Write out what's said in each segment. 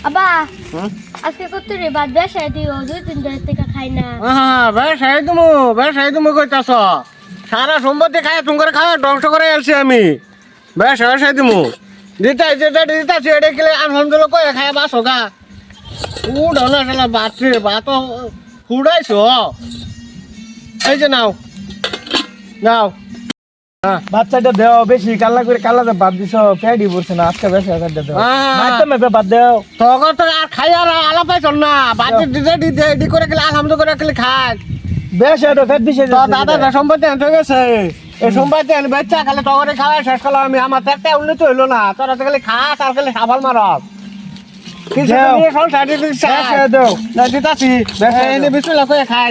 আবা আজকে কত রে বাদ বেশাই দিও 2-3 দিন থেকে খাই না। বেশাই তুমি কইতাছ সারা সম্পত্তি খায় তোমার খাওয়া ধ্বংস করে আসছি আমি বেশাই দিমু দিতাছি এটা গেলে আলহামদুলিল্লাহ কয়ে খায় বাস হোগা উড়ানো শালা বাচ্চে বাত ফুড়াইছ এই যে নাও নাও বাচ্চাটা দেও বেশি কাল্লা করে কাল্লাতে বাদ দিছ পেডি পড়ছে না আজকে বেশি কাটতে দেও মাইতে মেপে বাদ দেও তখন তো আর খাই আর আলাপাই চল না বাদ দিতে ডি করে গেলে আলহামদুলিল্লাহ করে গেলে খায় বেশি তো ফেট দিছে তো দাদা সম্পত্তি আনতে গেছে এই সম্পত্তি আনি বাচ্চা খালে তখন খাওয়া শেষ করলাম আমি আমার তো একটা উন্নত হইলো না তোরা তো খালি খাস আর খালি সাফল মারস কিছু নিয়ে সব সাইডে দিচ্ছি দেও দিতাছি এনে বিসমিল্লাহ করে খাই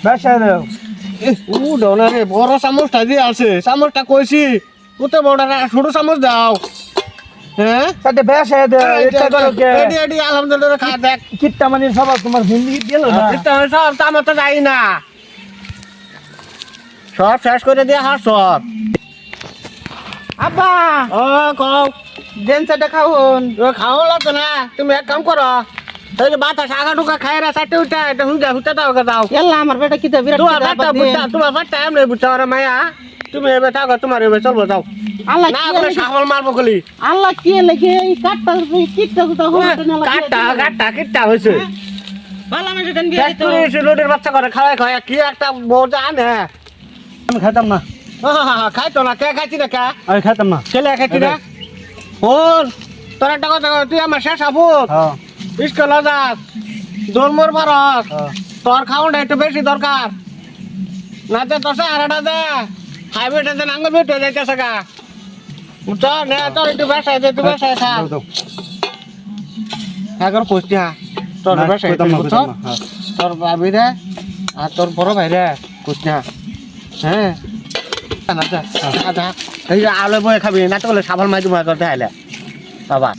বেশি দেও না রে বড় চামচটা দিয়ে আছে চামচটা কইছি কত বড় ছোট চামচ দাও হ্যাঁ তাতে বেশি দেও এটা করো কে এডি আলহামদুলিল্লাহ খা দেখ কিটটা মানে সব তোমার হিন্দি দিল না সব আমার তো যাই না সব শেষ করে দিয়ে হার সব আব্বা ও কও ডেন্সাটা খাওন খাওয়া লাগতো না তুমি এক কাম করো এই যে বাতাস আগা ঢুকা খাই রা চারটে উঠা এটা হুঁটা দাও দাও এল্লা আমার বেটা কি তো বিরাট তোমার বাচ্চা এমনি বুঝতে পারো মায়া তুমি এবার থাকো তোমার এবার চলবো যাও আল্লাহ না বলে সাবল মারবো খালি আল্লাহ কি লাগে এই কাটটা কিটটা তো হতে না লাগে কিটটা হয়েছে ভালো আমি দেন বিয়ে তো লোডের বাচ্চা করে খাওয়াই খাওয়াই কি একটা মজা আনে আমি খাইতাম না খাইতো না কে খাইছি না কে আমি খাইতাম না ছেলে খাইছি না ওর তোর একটা কথা তুই আমার শেষ আবুত হ্যাঁ স্কুল যাস দোলমোর পারস তোর খাওয়াটা একটু বেশি দরকার না তো তোর আড়াটা দে হাইব্রিড নাঙ্গল বেট হয়ে যাইতেছে গা বুঝছ না তোর একটু ব্যবসায় দে তুই ব্যবসায় খা এখন কইছি হ্যাঁ তোর ব্যবসায় বুঝছ তোর ভাবি রে আর তোর বড় ভাই রে কইছি না হ্যাঁ এই যে আলো বয়ে খাবি না তো বলে সাবান মাই তোমার করতে আইলে বাবা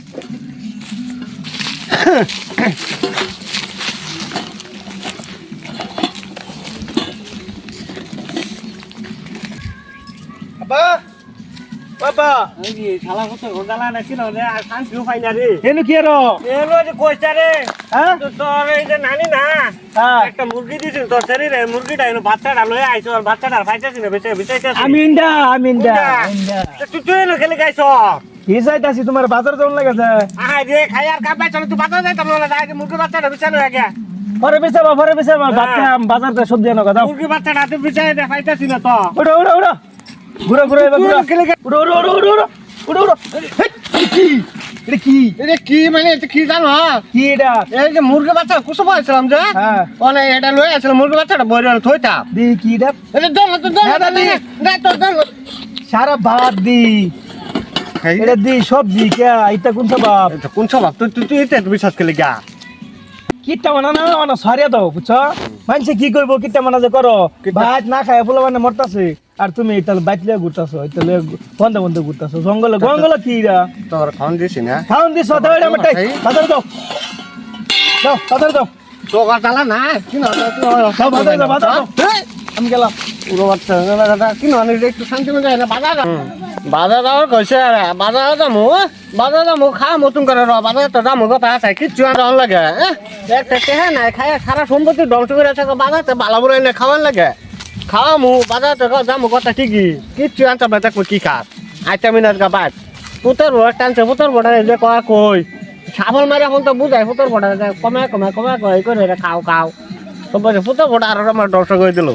বাবা বাবা এই শালা কত গোদালা না ছিল রে আর শান্তিও পাই না রে এনু কি আরো এলো যে কইছা রে হ্যাঁ তো তোর এই যে নানি না হ্যাঁ একটা মুরগি দিছিল তোর শরীরে মুরগিটা এনে বাচ্চাটা লয়ে আইছো আর বাচ্চাটা ফাইতাছি না বেঁচে বেঁচাইতাছি আমি ইন্ডা তুই এলো খেলে গাইছ কি চাইতাছি তোমার বাজার যাওয়ার লাগে যায় আয় রে খাই আর কাপ চল তুই বাজার যাইতাম না যাই মুরগি বাচ্চাটা বিছানো আগে পরে বেচাবা বাচ্চা বাজারটা সবজি আনো কথা মুরগি বাচ্চাটা তুই বিছাই দে ফাইতাছি না তো উড়ো ঘুরো এবার ঘুরো খেলে উড়ো এটা কি এটা কি মানে এটা কি জানো কি এটা এই যে মুরগি বাচ্চা কুসো পাইছিলাম যে হ্যাঁ ওনে এটা লয়ে আসছিল মুরগি বাচ্চাটা বইরে থইতা দি কি এটা এটা দল সারা ভাত দি এটা দি সবজি কে এটা কোন সবাব কোন স্বভাব তুই এটা বিশ্বাস করলি গা কিটটা মানা সারিয়া দাও বুঝছো মানুষে কি করবো কিটটা মানা যে করো ভাত না খায় ফুলো মানে মরতাছে আর তুমি তাহলে বাইতলে ঘুরতাছো তাহলে বন্ধে ঘুরতাছো জঙ্গলে কি তোর খাওয়ান দিছি না খাওন দিছ দাও এটা মাটাই বাজার দাও বাজার দাও তো গাতালা না কি না দাও বাজার দাও আমি গেলাম পুরো বাচ্চা কি না একটু শান্তি মতো বাজার যাওয়ার কইছে বাজার যাবো খা মতন করে বাজার তো দাম কথা আছে কিচ্ছু আর লাগে একটা টেহা নাই খাই সারা সম্পত্তি ধ্বংস করে আছে বাজারতে ভালো বলে এনে খাওয়ার লাগে খাওয়ামু বাজারতে দামো কথা ঠিকই কিচ্ছু আনতে পারে দেখবো কি খাস আইটা মিনার গা বাদ পুতর বড় টানছে পুতর বড় যে কই সাবল মারে এখন তো বুঝাই পুতর বড় কমে কই করে খাও সব পুতর বড় আর আমার ধ্বংস করে দিল